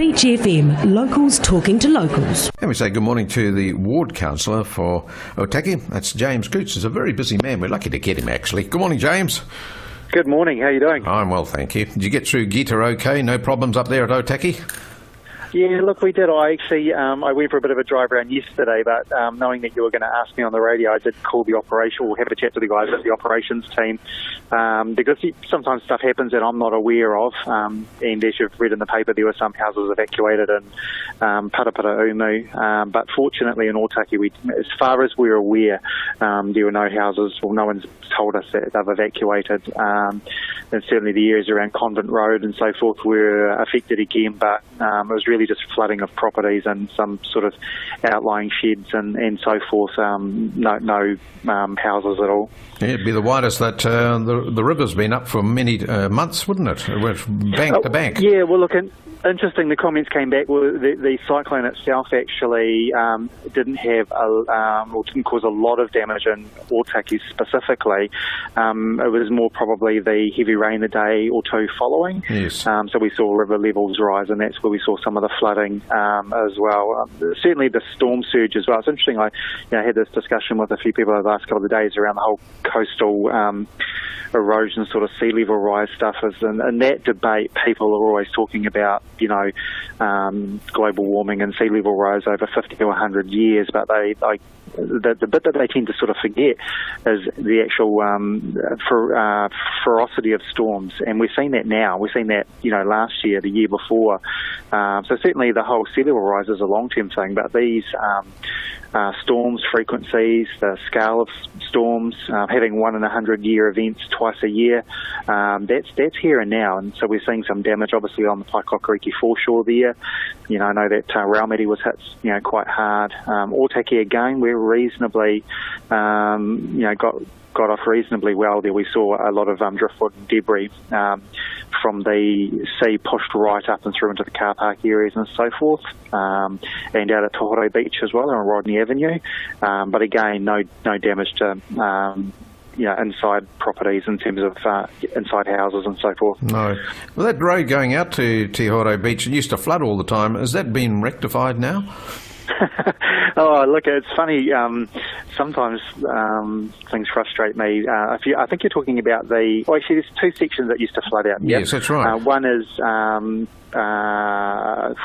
Beach FM, locals talking to locals. And we say good morning to the ward councillor for Otaki. That's James Cootes. He's a very busy man. We're lucky to get him, actually. Good morning, James. Good morning. How are you doing? I'm well, thank you. Did you get through Gita okay? No problems up there at Otaki? Yeah, look, we did. I actually, I went for a bit of a drive around yesterday, but knowing that you were going to ask me on the radio, I did call the operation, or have a chat to the guys at the operations team, because sometimes stuff happens that I'm not aware of, and as you've read in the paper, there were some houses evacuated in Parapara-Umu, but fortunately in Otaki, as far as we're aware, there were no houses, well, no one's told us that they've evacuated, and certainly the areas around Convent Road and so forth were affected again, but it was really just flooding of properties and some sort of outlying sheds and so forth. No houses at all. Yeah, it'd be the widest that the river's been up for many months, wouldn't it? It went bank to bank. Yeah, well, look, interesting. The comments came back. Well, the cyclone itself actually didn't have or didn't cause a lot of damage in Otaki specifically. It was more probably the heavy rain the day or two following. Yes. So we saw river levels rise, and that's where we saw some of the flooding as well. Certainly the storm surge as well. It's interesting. I had this discussion with a few people over the last couple of days around the whole coastal erosion, sort of sea level rise stuff. In that debate, people are always talking about, global warming and sea level rise over 50 to 100 years, but the bit that they tend to sort of forget is the actual ferocity of storms, and we've seen that now. We've seen that, last year, the year before. So certainly the whole sea level rise is a long-term thing, but these storms frequencies, the scale of storms, having 1 in 100-year events twice a year, that's here and now, and so we're seeing some damage obviously on the Paikokariki foreshore there. I know that Raumati was hit, quite hard. Otaki again, we're reasonably, got off reasonably well there. We saw a lot of driftwood and debris from the sea pushed right up and through into the car park areas and so forth, and out at Tohoro Beach as well on Rodney Avenue. But again, no damage to inside properties in terms of inside houses and so forth. No. Well, that road going out to Tohoro Beach, it used to flood all the time. Has that been rectified now? Oh, look, it's funny. Sometimes things frustrate me. I think you're talking about actually, there's two sections that used to flood out. Yes, that's right. One is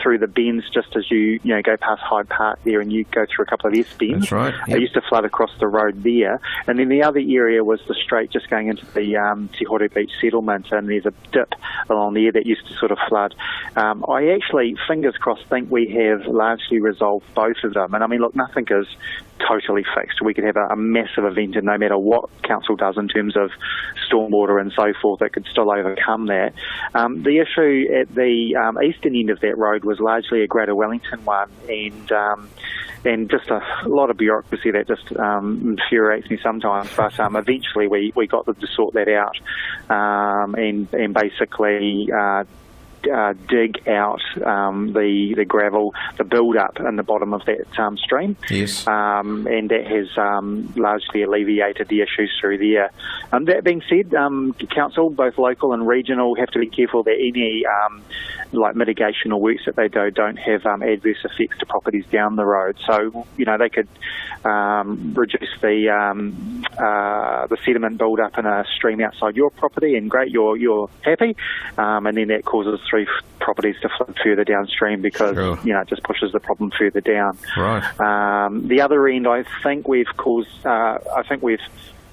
through the bends, just as you go past Hyde Park there, and you go through a couple of S-bends. That's right. Yep. It used to flood across the road there, and then the other area was the straight just going into the Tohoro Beach settlement, and there's a dip along there that used to sort of flood. I actually, fingers crossed, think we have largely resolved both of them. And I mean, look, nothing is totally fixed. We could have a massive event, and no matter what council does in terms of stormwater and so forth, it could still overcome that. The issue at the eastern end of that road was largely a Greater Wellington one, and just a lot of bureaucracy that just infuriates me sometimes. But eventually we got them to sort that out, and basically dig out the gravel, the build-up in the bottom of that stream. Yes. And that has largely alleviated the issues through there. That being said, council, both local and regional, have to be careful that any mitigation or works that they do don't have adverse effects to properties down the road. So, they could reduce the sediment build-up in a stream outside your property, and great, you're happy, and then that causes 3 properties to flood further downstream because sure. It just pushes the problem further down. Right. The other end, I think we've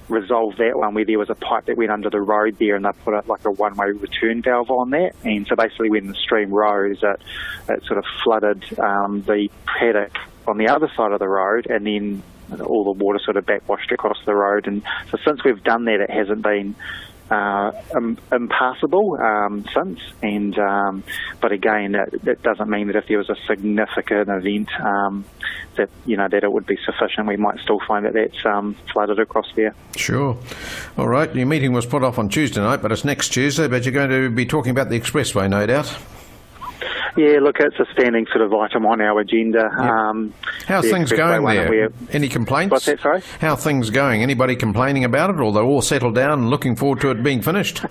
resolved that one where there was a pipe that went under the road there, and they put a one-way return valve on that, and so basically when the stream rose, it sort of flooded the paddock on the other side of the road, and then all the water sort of backwashed across the road. And so since we've done that, it hasn't been impassable since, and but again, that doesn't mean that if there was a significant event that it would be sufficient. We might still find that that's flooded across there. Sure. All right, your meeting was put off on Tuesday night, but it's next Tuesday, but you're going to be talking about the expressway, no doubt. Yeah, look, it's a standing sort of item on our agenda. How's the things Expressway going one, and there? Any complaints? What's that, sorry? How are things going? Anybody complaining about it, or they're all settled down and looking forward to it being finished?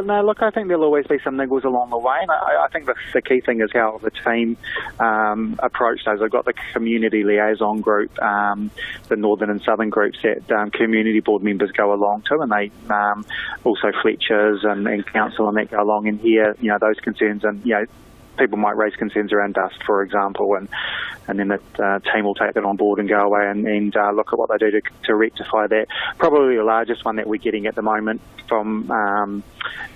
No, look, I think there'll always be some niggles along the way, and I think the key thing is how the team approach those. I've got the community liaison group, the northern and southern groups that community board members go along to, and they also Fletchers and council and that go along and hear, those concerns, and people might raise concerns around dust, for example, and then the team will take that on board and go away and look at what they do to rectify that. Probably the largest one that we're getting at the moment from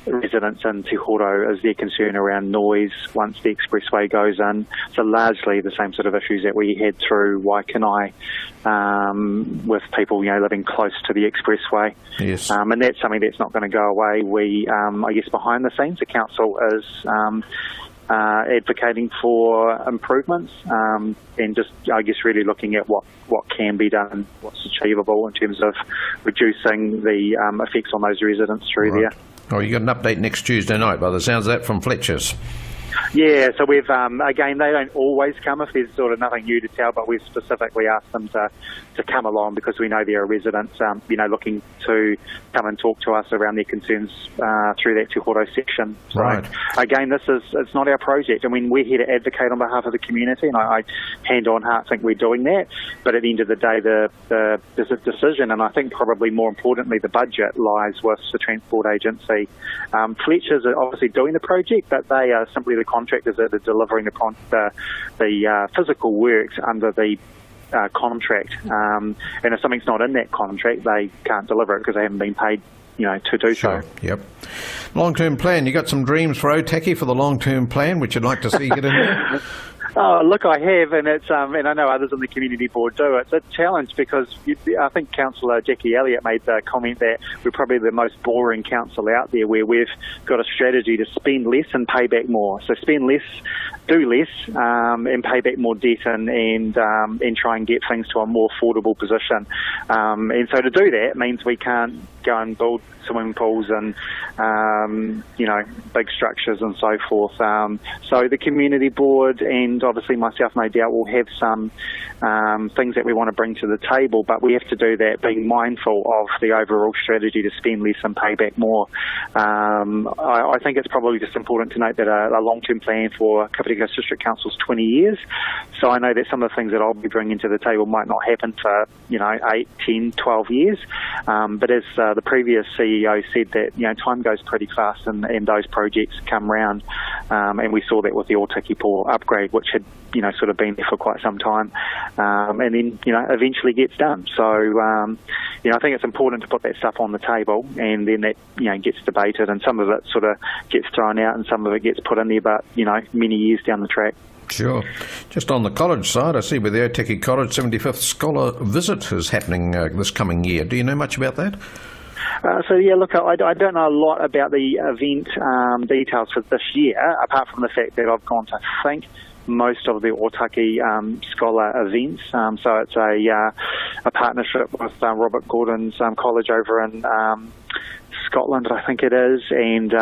residents in Te Horo is their concern around noise once the expressway goes in. So largely the same sort of issues that we had through Waikanai with people living close to the expressway. Yes. And that's something that's not going to go away. We, I guess behind the scenes, the council is advocating for improvements and just, I guess, really looking at what can be done, what's achievable in terms of reducing the effects on those residents through there. Oh, you got an update next Tuesday night, by the sounds of that, from Fletcher's. Yeah, so we've, again, they don't always come if there's sort of nothing new to tell, but we've specifically asked them to come along because we know there are residents, looking to come and talk to us around their concerns through that Te Horo section. So, right. Again, it's not our project. I mean, we're here to advocate on behalf of the community, and I hand on heart think we're doing that. But at the end of the day, there's a decision, and I think probably more importantly, the budget lies with the Transport Agency. Fletchers are obviously doing the project, but they are simply the contractors that are delivering the physical works under the contract. And if something's not in that contract, they can't deliver it because they haven't been paid, to do so. Yep. Long-term plan. You got some dreams for Otaki for the long-term plan, which you'd like to see get in there? Oh, look, I have, and it's and I know others on the community board do. It's a challenge because I think Councillor Jackie Elliott made the comment that we're probably the most boring council out there, where we've got a strategy to spend less and pay back more. So spend less, do less, and pay back more debt, and try and get things to a more affordable position. And so to do that means we can't go and build swimming pools and big structures and so forth. So the community board and obviously myself, no doubt, will have some things that we want to bring to the table, but we have to do that being mindful of the overall strategy to spend less and pay back more. I think it's probably just important to note that a long-term plan for Kapiti District Council is 20 years. So I know that some of the things that I'll be bringing to the table might not happen for 8, 10, 12 years. But as the previous CEO said, that time goes pretty fast and those projects come round. And we saw that with the Otaki Port upgrade, which had sort of been there for quite some time, and then eventually gets done. So I think it's important to put that stuff on the table, and then that gets debated, and some of it sort of gets thrown out, and some of it gets put in there, but many years down the track. Sure. Just on the college side, I see with the Otaki College 75th Scholar Visit is happening this coming year. Do you know much about that? Look, I don't know a lot about the event details for this year, apart from the fact that I've gone to think most of the Otaki Scholar events. So it's a partnership with Robert Gordon's college over in Scotland, I think it is, and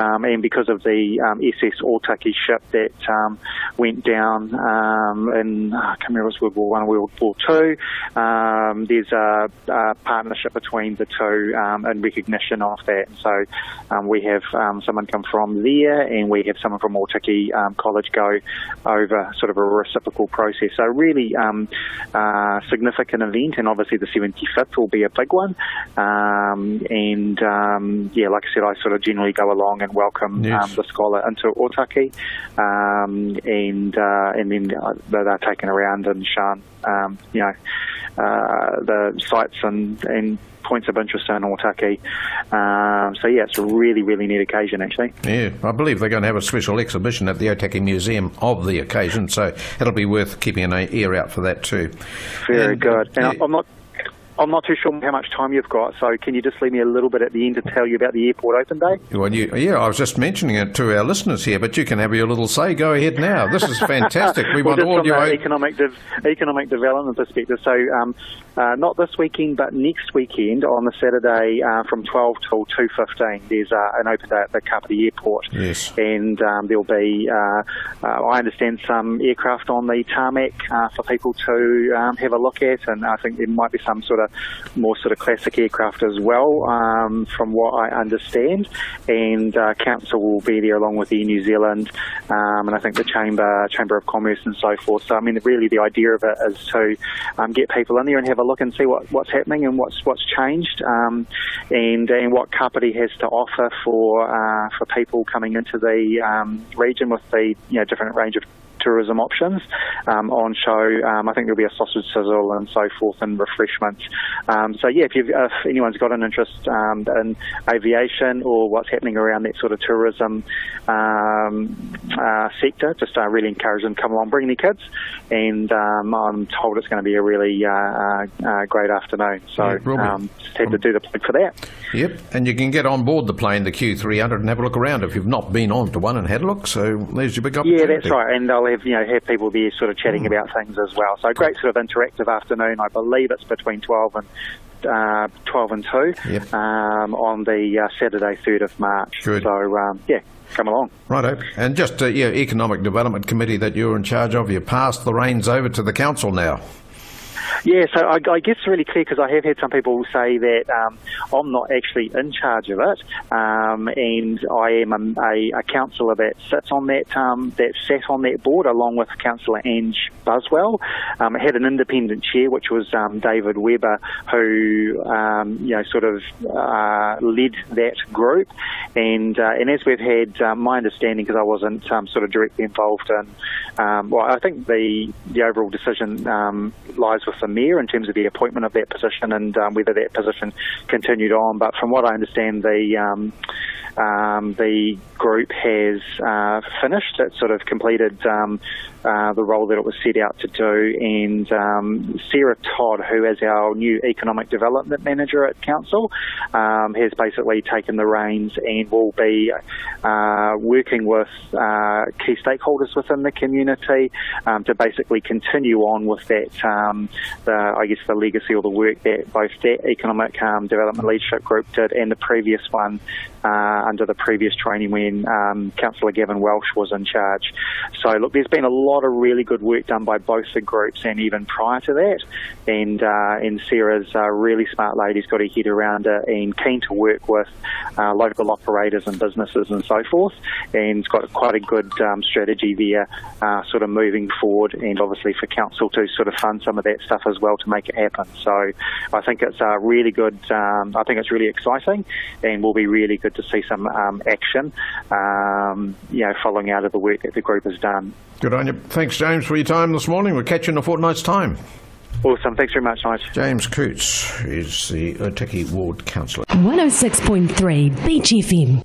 because of the SS Otaki ship that went down in, I can't remember if it was World War I or World War II, there's a partnership between the two in recognition of that. And so we have someone come from there, and we have someone from Otaki College go over sort of a reciprocal process. So really significant event, and obviously the 75th will be a big one. Like I said, I sort of generally go along and welcome the scholar into Otaki, and then they're taken around and shown, the sites and points of interest in Otaki. It's a really, really neat occasion, actually. Yeah, I believe they're going to have a special exhibition at the Otaki Museum of the occasion, so it'll be worth keeping an ear out for that too. Very good. And I'm not too sure how much time you've got, so can you just leave me a little bit at the end to tell you about the Airport Open Day? Well, I was just mentioning it to our listeners here, but you can have your little say. Go ahead now. This is fantastic. We want all your economic development perspective. So, not this weekend, but next weekend on the Saturday from 12 till 2:15. There's an open day at the Kapiti Airport. Yes. And there'll be, I understand, some aircraft on the tarmac for people to have a look at, and I think there might be some more classic aircraft as well, from what I understand. And Council will be there along with Air New Zealand, and I think the Chamber of Commerce and so forth. So I mean, really the idea of it is to get people in there and have a look and see what's happening and what's changed, and what Kapiti has to offer for people coming into the region with the different range of tourism options on show. I think there'll be a sausage sizzle and so forth and refreshments. So yeah, if anyone's got an interest in aviation or what's happening around that sort of tourism sector, just really encourage them to come along, bring their kids, and I'm told it's going to be a really great afternoon. So just had to do the plug for that. Yep, and you can get on board the plane, the Q300, and have a look around if you've not been on to one and had a look. So there's your big opportunity. Yeah, that's right, and I'll have people there chatting about things as well. So great interactive afternoon. I believe it's between 12 and 2 Yep. on the Saturday, 3rd of March. Good. So come along. Righto. And just Economic Development Committee that you're in charge of, you passed the reins over to the council now. Yeah, so I guess it's really clear because I have had some people say that I'm not actually in charge of it, and I am a councillor that sits on that sat on that board along with Councillor Ange Buswell. I had an independent chair, which was David Webber, who led that group, and as we've had, my understanding, because I wasn't directly involved in, I think the overall decision lies with the Mayor in terms of the appointment of that position and whether that position continued on. But from what I understand, the group has finished. It completed the role that it was set out to do, and Sarah Todd, who is our new Economic Development Manager at Council, has basically taken the reins and will be working with key stakeholders within the community to basically continue on with that, the legacy or the work that both that Economic Development Leadership Group did and the previous one under the previous training when Councillor Gavin Welsh was in charge. So look, there's been a lot of really good work done by both the groups and even prior to that, and Sarah's a really smart lady, has got her head around it and keen to work with local operators and businesses and so forth, and it's got quite a good strategy there moving forward, and obviously for Council to fund some of that stuff as well to make it happen. So I think it's really good. I think it's really exciting, and will be really good to see some action, following out of the work that the group has done. Good on you. Thanks, James, for your time this morning. We'll catch you in a fortnight's time. Awesome. Thanks very much, Nigel. James Cootes is the Otaki Ward Councillor. 106.3 Beach FM.